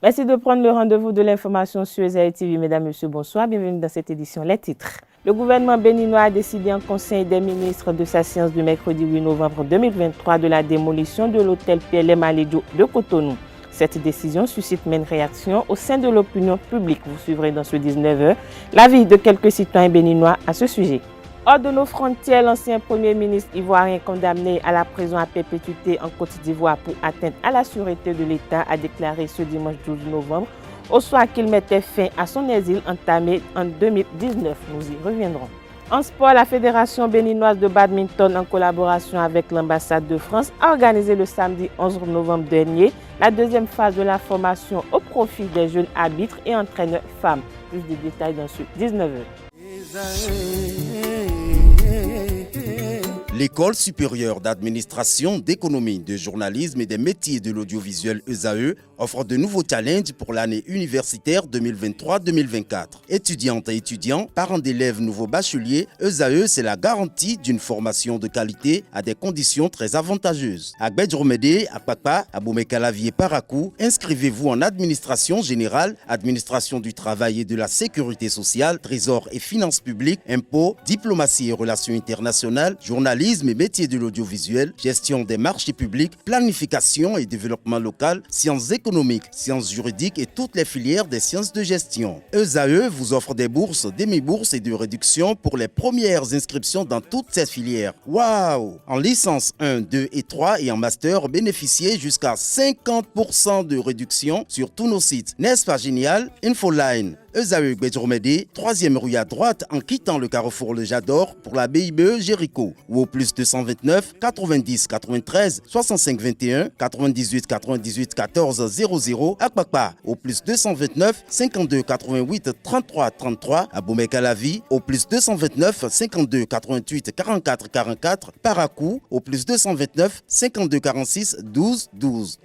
Merci de prendre le rendez-vous de l'information sur EZAE TV. Mesdames, Messieurs, bonsoir. Bienvenue dans cette édition. Les titres. Le gouvernement béninois a décidé en Conseil des ministres de sa séance du mercredi 8 novembre 2023 de la démolition de l'hôtel PLM Alejo de Cotonou. Cette décision suscite une réaction au sein de l'opinion publique. Vous suivrez dans ce 19h l'avis de quelques citoyens béninois à ce sujet. Hors de nos frontières, l'ancien Premier ministre ivoirien condamné à la prison à perpétuité en Côte d'Ivoire pour atteinte à la sûreté de l'État a déclaré ce dimanche 12 novembre au soir qu'il mettait fin à son exil entamé en 2019. Nous y reviendrons. En sport, la Fédération béninoise de badminton, en collaboration avec l'ambassade de France, a organisé le samedi 11 novembre dernier la deuxième phase de la formation au profit des jeunes arbitres et entraîneurs femmes. Plus de détails dans ce 19h. L'École supérieure d'administration, d'économie, de journalisme et des métiers de l'audiovisuel EZAE offre de nouveaux challenges pour l'année universitaire 2023-2024. Étudiantes et étudiants, parents d'élèves nouveaux bacheliers, EZAE, c'est la garantie d'une formation de qualité à des conditions très avantageuses. À Gbedjromede, à Papa, à Boumekalavi Parakou, inscrivez-vous en administration générale, administration du travail et de la sécurité sociale, trésor et finances publiques, impôts, diplomatie et relations internationales, journalisme et métiers de l'audiovisuel, gestion des marchés publics, planification et développement local, sciences économiques, sciences juridiques et toutes les filières des sciences de gestion. EZAE vous offre des bourses, demi-bourses et de réductions pour les premières inscriptions dans toutes ces filières. Waouh! En licence 1, 2 et 3 et en master, bénéficiez jusqu'à 50% de réduction sur tous nos sites. N'est-ce pas génial? Infoline. EZAE Gbedjromede, 3e rue à droite en quittant le carrefour Le Jador pour la BIBE Jéricho ou au plus 229 90 93 65 21 98 98 14 00 à Kpakpa au plus 229 52 88 33 33 à Boumekalavi au plus 229 52 88 44 44 Parakou au plus 229 52 46 12 12.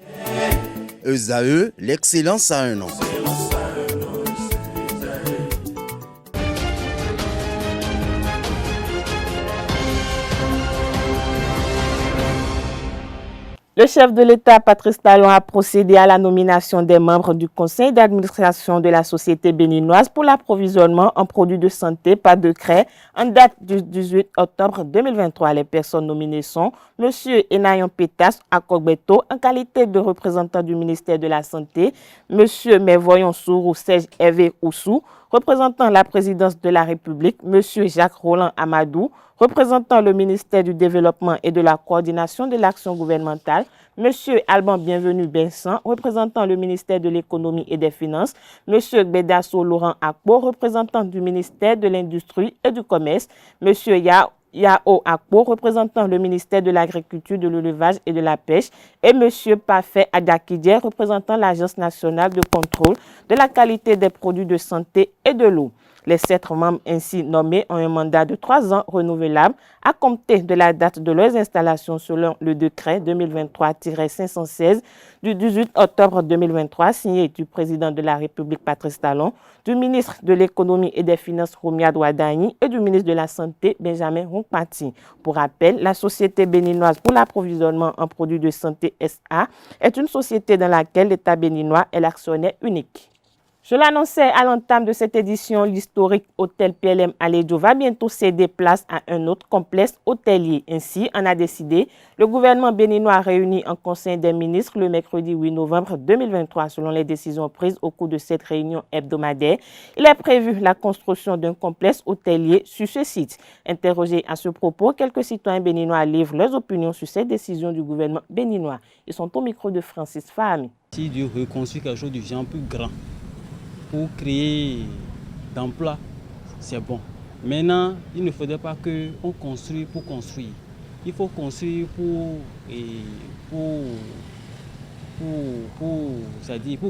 EZAE, l'excellence à un an. Le chef de l'État, Patrice Talon, a procédé à la nomination des membres du conseil d'administration de la société béninoise pour l'approvisionnement en produits de santé par décret en date du 18 octobre 2023. Les personnes nominées sont M. Enayon Petas Akogbeto en qualité de représentant du ministère de la Santé, M. Mevoyon Sourou Serge Hervé Oussou, représentant la présidence de la République, M. Jacques Roland Amadou, représentant le ministère du Développement et de la Coordination de l'Action gouvernementale, M. Alban Bienvenu Bensan, représentant le ministère de l'Économie et des Finances, M. Bedasso Laurent Akpo, représentant du ministère de l'Industrie et du Commerce, M. Yao Akpo, représentant le ministère de l'Agriculture, de l'Élevage et de la Pêche, et M. Parfait Adakidjer, représentant l'Agence nationale de contrôle de la qualité des produits de santé et de l'eau. Les 7 membres ainsi nommés ont un mandat de 3 ans renouvelable à compter de la date de leurs installations selon le décret 2023-516 du 18 octobre 2023 signé du président de la République Patrice Talon, du ministre de l'Économie et des Finances Romiad Ouadani et du ministre de la Santé Benjamin Ronkpati. Pour rappel, la Société béninoise pour l'approvisionnement en produits de santé SA est une société dans laquelle l'État béninois est l'actionnaire unique. Je l'annonçais à l'entame de cette édition, l'historique hôtel PLM Alejo va bientôt céder place à un autre complexe hôtelier. Ainsi, en a décidé le gouvernement béninois réuni en Conseil des ministres le mercredi 8 novembre 2023. Selon les décisions prises au cours de cette réunion hebdomadaire, il est prévu la construction d'un complexe hôtelier sur ce site. Interrogés à ce propos, quelques citoyens béninois livrent leurs opinions sur cette décision du gouvernement béninois. Ils sont au micro de Francis Fahami. Si Dieu reconstruit quelque chose de géant plus grand, pour créer d'emplois, c'est bon. Maintenant, il ne faudrait pas qu'on construise pour construire. Il faut construire pour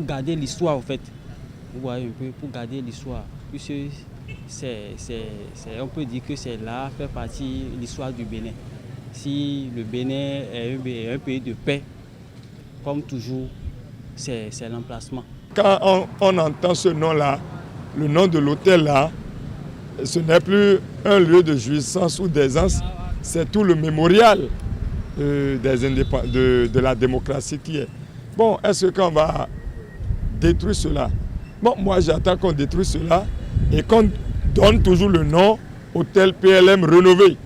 garder l'histoire, en fait. Vous voyez un peu, pour garder l'histoire. Puisque on peut dire que c'est là, fait partie de l'histoire du Bénin. Si le Bénin est un pays de paix, comme toujours, c'est l'emplacement. Quand on entend ce nom-là, le nom de l'hôtel-là, ce n'est plus un lieu de jouissance ou d'aisance, c'est tout le mémorial de la démocratie qui est. Bon, est-ce qu'on va détruire cela. Bon, moi j'attends qu'on détruise cela et qu'on donne toujours le nom Hôtel PLM rénové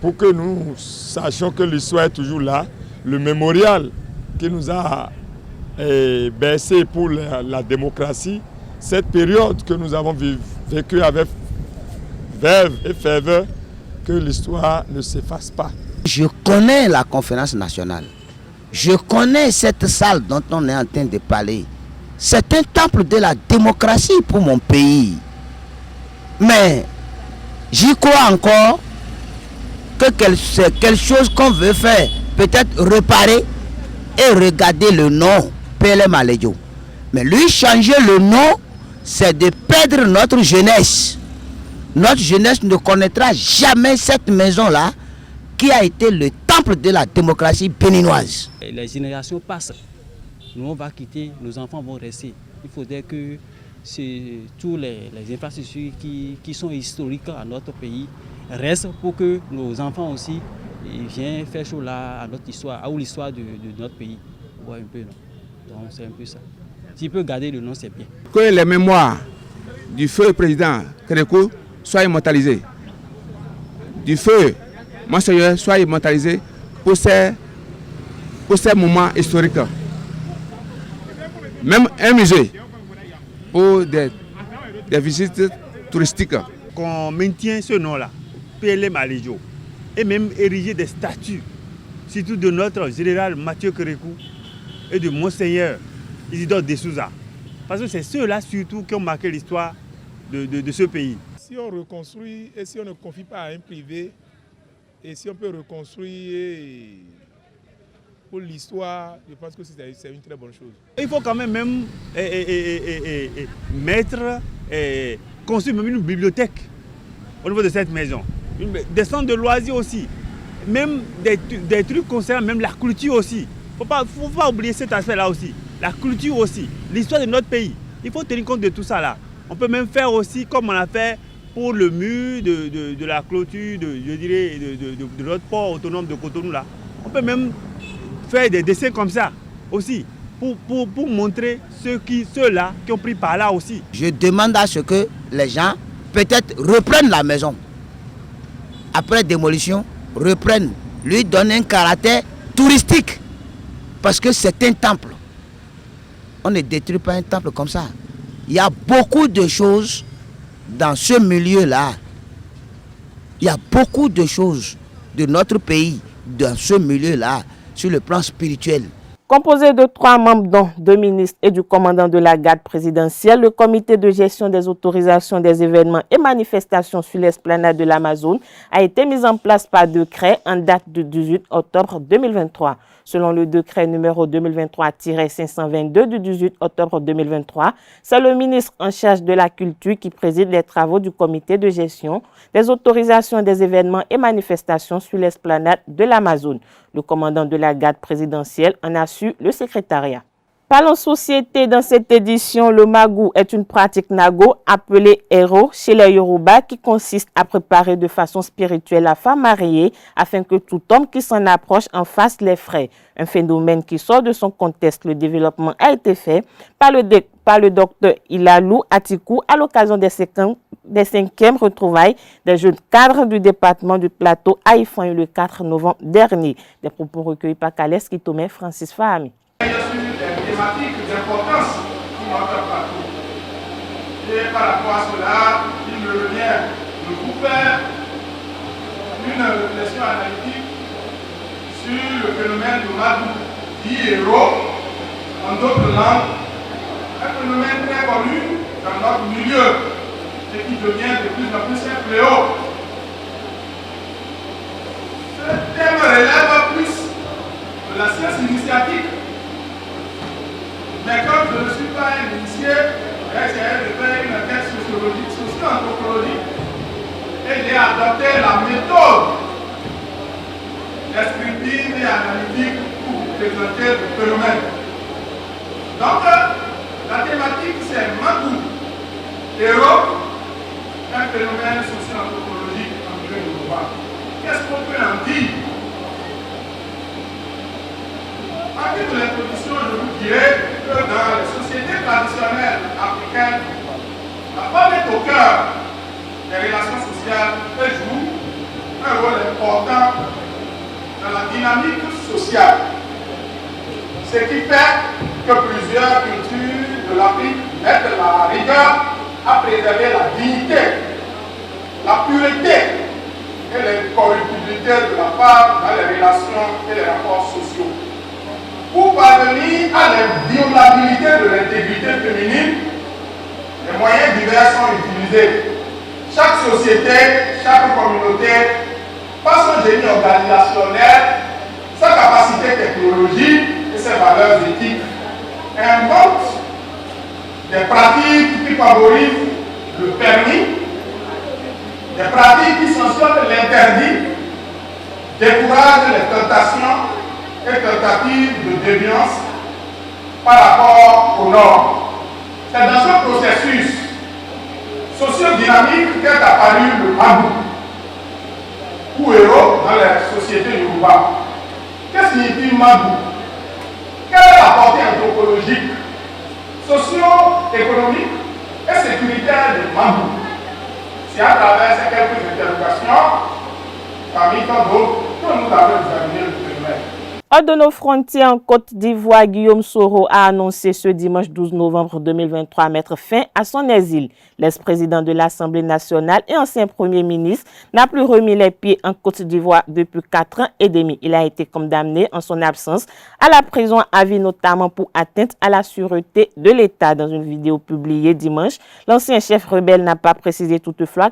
pour que nous sachions que l'histoire est toujours là. Le mémorial qui nous a bercé pour la démocratie, cette période que nous avons vécue avec verve et ferveur, que l'histoire ne s'efface pas. Je connais la conférence nationale. Je connais cette salle dont on est en train de parler. C'est un temple de la démocratie pour mon pays. Mais j'y crois encore que c'est quelque chose qu'on veut faire. Peut-être réparer et regarder le nom PLM Alejo. Mais lui changer le nom, c'est de perdre notre jeunesse. Notre jeunesse ne connaîtra jamais cette maison-là qui a été le temple de la démocratie béninoise. Les générations passent. Nous, on va quitter, nos enfants vont rester. Il faudrait que tous les infrastructures qui sont historiques à notre pays restent pour que nos enfants aussi viennent faire chaud là à notre histoire, ou l'histoire de notre pays. Ouais, un peu, non? Donc c'est un peu ça. S'il peut garder le nom, c'est bien. Que les mémoires du feu président Kérékou soient immortalisées. Du feu Monseigneur soient immortalisés pour ces moments historiques. Même un musée pour des visites touristiques. Qu'on maintient ce nom-là, PLM Alejo, et même ériger des statues, surtout de notre général Mathieu Kérékou et de Monseigneur Isidore de Souza. Parce que c'est ceux-là surtout qui ont marqué l'histoire de ce pays. Si on reconstruit et si on ne confie pas à un privé, et si on peut reconstruire pour l'histoire, je pense que c'est une très bonne chose. Il faut quand même construire même une bibliothèque au niveau de cette maison. Des centres de loisirs aussi. Même des trucs concernant même la culture aussi. Il ne faut pas oublier cet aspect-là aussi. La culture aussi, l'histoire de notre pays. Il faut tenir compte de tout ça là. On peut même faire aussi comme on a fait pour le mur de la clôture de notre port autonome de Cotonou là. On peut même faire des dessins comme ça aussi pour montrer ceux-là qui ont pris par là aussi. Je demande à ce que les gens peut-être reprennent la maison. Après démolition, reprennent, lui donnent un caractère touristique. Parce que c'est un temple. On ne détruit pas un temple comme ça. Il y a beaucoup de choses dans ce milieu-là. Il y a beaucoup de choses de notre pays dans ce milieu-là, sur le plan spirituel. Composé de 3 membres, dont 2 ministres et du commandant de la garde présidentielle, le comité de gestion des autorisations des événements et manifestations sur l'esplanade de l'Amazone a été mis en place par décret en date du 18 octobre 2023. Selon le décret numéro 2023-522 du 18 octobre 2023, c'est le ministre en charge de la culture qui préside les travaux du comité de gestion des autorisations des événements et manifestations sur l'esplanade de l'Amazone. Le commandant de la garde présidentielle en assure le secrétariat. Parlons société. Dans cette édition, le magou est une pratique nago appelée héros chez les Yoruba qui consiste à préparer de façon spirituelle la femme mariée afin que tout homme qui s'en approche en fasse les frais. Un phénomène qui sort de son contexte. Le développement a été fait par le docteur Ilalou Atikou à l'occasion des 5e retrouvailles des jeunes cadres du département du Plateau à Ifan le 4 novembre dernier. Des propos recueillis par Kales Kitomé, Francis Fahami. Thématiques d'importance pour notre plateau. Et par rapport à cela, il me revient de vous faire une réflexion analytique sur le phénomène de Magou, dit héros, en d'autres langues, un phénomène très connu dans notre milieu, et qui devient de plus en plus un fléau. Ce thème relève plus de la science initiatique. Mais comme je ne suis pas un initié, j'ai essayé de faire une enquête sociologique, socio-anthropologique, et j'ai adopté la méthode descriptive et analytique pour vous présenter le phénomène. Donc, la thématique c'est Magou, héros, un phénomène socio-anthropologique en milieu urbain. Qu'est-ce qu'on peut en dire? En vue de l'introduction, je vous dirais que dans les sociétés dynamique sociale. Ce qui fait que plusieurs cultures de l'Afrique mettent la rigueur à préserver la dignité, la pureté et l'incorruptibilité de la femme dans les relations et les rapports sociaux. Pour parvenir à l'inviolabilité de l'intégrité féminine, les moyens divers sont utilisés. Chaque société, chaque communauté, par son génie organisationnel, sa capacité technologique et ses valeurs éthiques, invente des pratiques qui favorisent le permis, des pratiques qui sanctionnent l'interdit, découragent les tentations et tentatives de déviance par rapport aux normes. C'est dans ce processus socio-dynamique qu'est apparu le Mabou, ou héros dans les sociétés Yoruba. Qu'est-ce que signifie Mabou? Quelle est la portée anthropologique, socio-économique et sécuritaire de Mabou? C'est à travers ces quelques interrogations, parmi tant d'autres, que nous avons examiné le phénomène. Hors de nos frontières en Côte d'Ivoire, Guillaume Soro a annoncé ce dimanche 12 novembre 2023 mettre fin à son exil. L'ex-président de l'Assemblée nationale et ancien premier ministre n'a plus remis les pieds en Côte d'Ivoire depuis 4 ans et demi. Il a été condamné en son absence à la prison à vie, notamment pour atteinte à la sûreté de l'État. Dans une vidéo publiée dimanche, l'ancien chef rebelle n'a pas précisé toutefois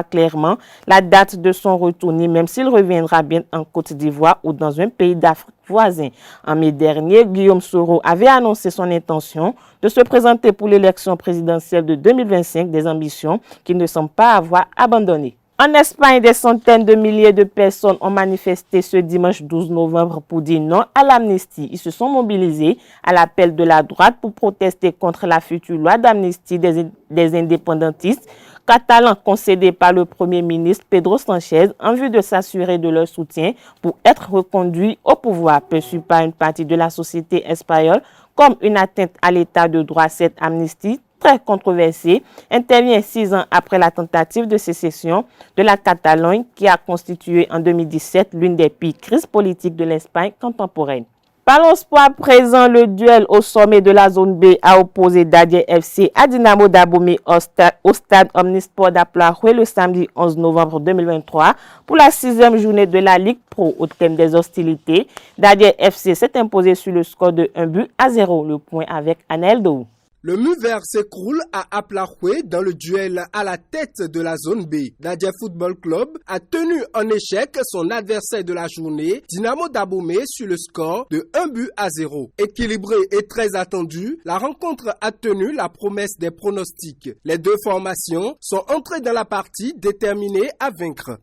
clairement la date de son retour, ni même s'il reviendra bien en Côte d'Ivoire ou dans un pays d'Afrique voisin. En mai dernier, Guillaume Soro avait annoncé son intention de se présenter pour l'élection présidentielle de 2025, des ambitions qu'il ne semble pas avoir abandonnées. En Espagne, des centaines de milliers de personnes ont manifesté ce dimanche 12 novembre pour dire non à l'amnistie. Ils se sont mobilisés à l'appel de la droite pour protester contre la future loi d'amnistie des indépendantistes catalans concédée par le Premier ministre Pedro Sánchez en vue de s'assurer de leur soutien pour être reconduit au pouvoir. Perçu par une partie de la société espagnole comme une atteinte à l'état de droit, cette amnistie très controversée intervient 6 ans après la tentative de sécession de la Catalogne qui a constitué en 2017 l'une des pires crises politiques de l'Espagne contemporaine. Parlons sport à présent. Le duel au sommet de la zone B a opposé Dadje FC à Dynamo Dahomey au stade Omnisport d'Aplaroué le samedi 11 novembre 2023 pour la 6e journée de la Ligue Pro. Au thème des hostilités, Dadje FC s'est imposé sur le score de 1-0. Le point avec Anaël Dou. Le Mu-Vert s'écroule à Aplaroué dans le duel à la tête de la zone B. Dadje Football Club a tenu en échec son adversaire de la journée, Dynamo Dahomey, sur le score de 1-0. Équilibré et très attendu, la rencontre a tenu la promesse des pronostics. Les deux formations sont entrées dans la partie déterminées à vaincre.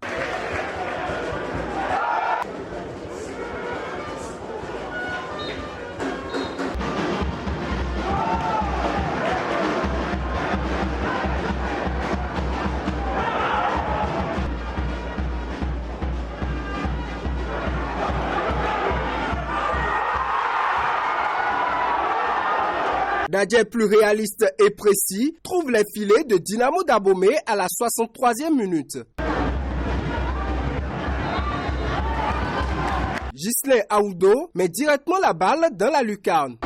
Dadje, plus réaliste et précis, trouve les filets de Dynamo Dahomey à la 63e minute. Ghislain Aoudo met directement la balle dans la lucarne.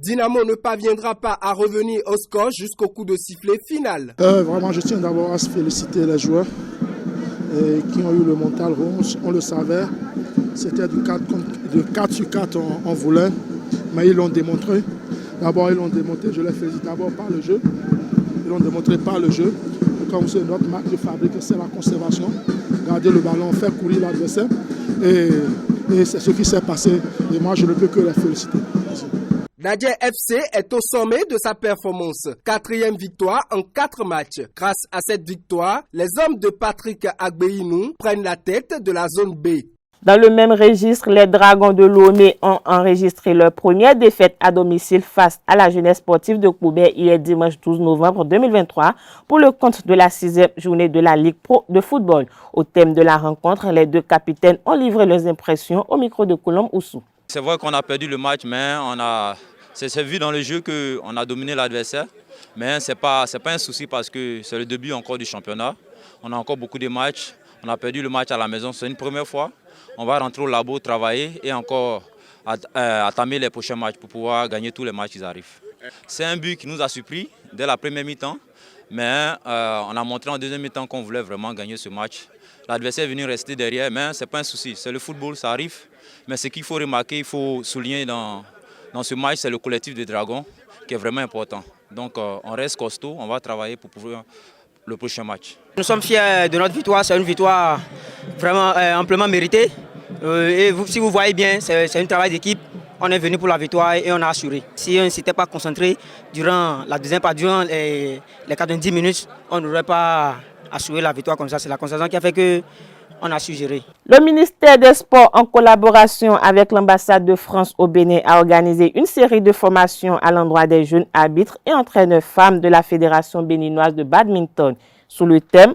Dynamo ne parviendra pas à revenir au score jusqu'au coup de sifflet final. Vraiment, je tiens d'abord à féliciter les joueurs qui ont eu le mental rouge. On le savait, c'était de 4 sur 4 on voulait, mais ils l'ont démontré. D'abord, ils l'ont démontré, je les félicite d'abord par le jeu. Ils l'ont démontré par le jeu. Comme c'est notre marque de fabrique, c'est la conservation. Garder le ballon, faire courir l'adversaire. Et c'est ce qui s'est passé. Et moi, je ne peux que les féliciter. Merci. Dadje FC est au sommet de sa performance. 4e victoire en 4 matchs. Grâce à cette victoire, les hommes de Patrick Agbeinou prennent la tête de la zone B. Dans le même registre, les Dragons de Lomé ont enregistré leur première défaite à domicile face à la Jeunesse sportive de Koubert hier dimanche 12 novembre 2023 pour le compte de la 6e journée de la Ligue Pro de football. Au thème de la rencontre, les deux capitaines ont livré leurs impressions au micro de Colombe Oussou. C'est vrai qu'on a perdu le match, mais on a C'est vu dans le jeu qu'on a dominé l'adversaire, mais ce n'est pas un souci parce que c'est le début encore du championnat. On a encore beaucoup de matchs, on a perdu le match à la maison, c'est une première fois. On va rentrer au labo, travailler et encore entamer les prochains matchs pour pouvoir gagner tous les matchs qui arrivent. C'est un but qui nous a surpris dès la première mi-temps, mais on a montré en deuxième mi-temps qu'on voulait vraiment gagner ce match. L'adversaire est venu rester derrière, mais ce n'est pas un souci. C'est le football, ça arrive. Mais ce qu'il faut remarquer, il faut souligner dans ce match, c'est le collectif des Dragons qui est vraiment important. Donc on reste costaud, on va travailler pour pouvoir le prochain match. Nous sommes fiers de notre victoire, c'est une victoire vraiment amplement méritée. Et si vous voyez bien, c'est un travail d'équipe. On est venu pour la victoire et on a assuré. Si on ne s'était pas concentré durant la deuxième partie, durant les 90 minutes, on n'aurait pas assuré la victoire comme ça. C'est la concentration qui a fait qu'on a su gérer. Le ministère des Sports, en collaboration avec l'ambassade de France au Bénin, a organisé une série de formations à l'endroit des jeunes arbitres et entraîneurs femmes de la Fédération béninoise de badminton, sous le thème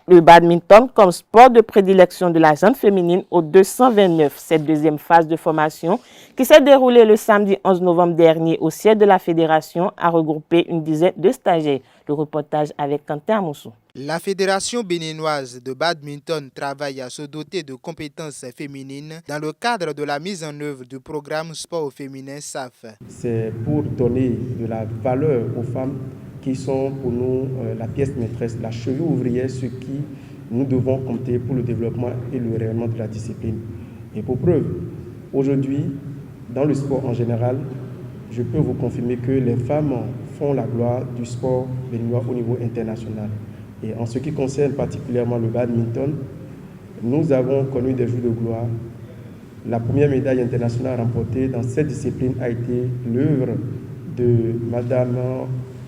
le badminton comme sport de prédilection de la gente féminine au 229. Cette deuxième phase de formation, qui s'est déroulée le samedi 11 novembre dernier au siège de la Fédération, a regroupé une dizaine de stagiaires. Le reportage avec Quentin Amoussou. La Fédération béninoise de badminton travaille à se doter de compétences féminines dans le cadre de la mise en œuvre du programme Sport au féminin SAF. C'est pour donner de la valeur aux femmes qui sont pour nous la pièce maîtresse, la cheville ouvrière sur qui nous devons compter pour le développement et le rayonnement de la discipline. Et pour preuve, aujourd'hui, dans le sport en général, je peux vous confirmer que les femmes font la gloire du sport béninois au niveau international. Et en ce qui concerne particulièrement le badminton, nous avons connu des jours de gloire. La première médaille internationale remportée dans cette discipline a été l'œuvre de Madame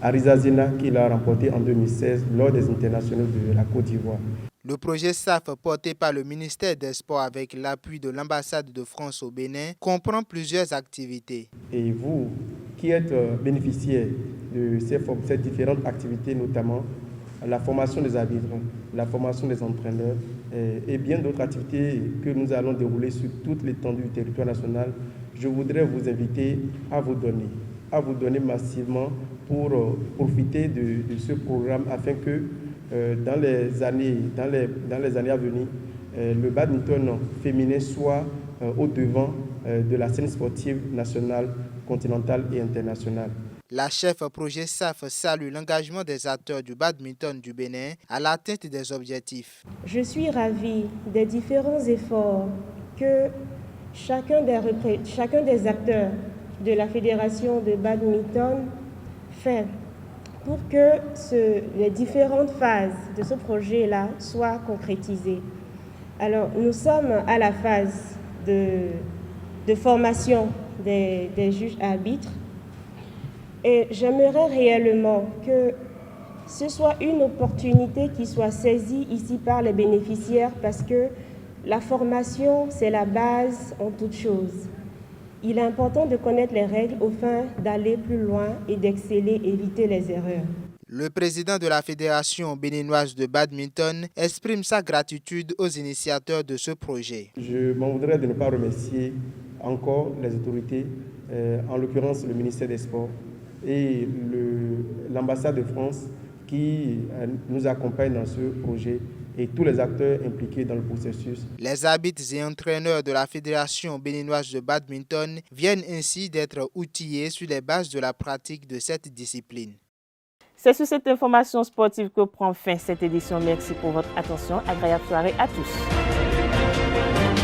Ariza Zina qui l'a remportée en 2016 lors des internationaux de la Côte d'Ivoire. Le projet SAF porté par le ministère des Sports avec l'appui de l'ambassade de France au Bénin comprend plusieurs activités. Et vous qui êtes bénéficiaires de ces différentes activités, notamment la formation des arbitres, la formation des entraîneurs et bien d'autres activités que nous allons dérouler sur toute l'étendue du territoire national, je voudrais vous inviter à vous donner massivement pour profiter de ce programme afin que dans les années à venir, le badminton féminin soit au devant de la scène sportive nationale, continentale et internationale. La chef projet SAF salue l'engagement des acteurs du badminton du Bénin à l'atteinte des objectifs. Je suis ravie des différents efforts que chacun des acteurs de la Fédération de badminton fait pour que les différentes phases de ce projet-là soient concrétisées. Alors, nous sommes à la phase de formation des juges arbitres et j'aimerais réellement que ce soit une opportunité qui soit saisie ici par les bénéficiaires parce que la formation, c'est la base en toute chose. Il est important de connaître les règles afin d'aller plus loin et d'exceller, éviter les erreurs. Le président de la Fédération béninoise de badminton exprime sa gratitude aux initiateurs de ce projet. Je m'en voudrais de ne pas remercier encore les autorités, en l'occurrence le ministère des Sports et l'ambassade de France qui nous accompagne dans ce projet et tous les acteurs impliqués dans le processus. Les arbitres et entraîneurs de la Fédération béninoise de badminton viennent ainsi d'être outillés sur les bases de la pratique de cette discipline. C'est sur cette information sportive que prend fin cette édition. Merci pour votre attention. Agréable soirée à tous.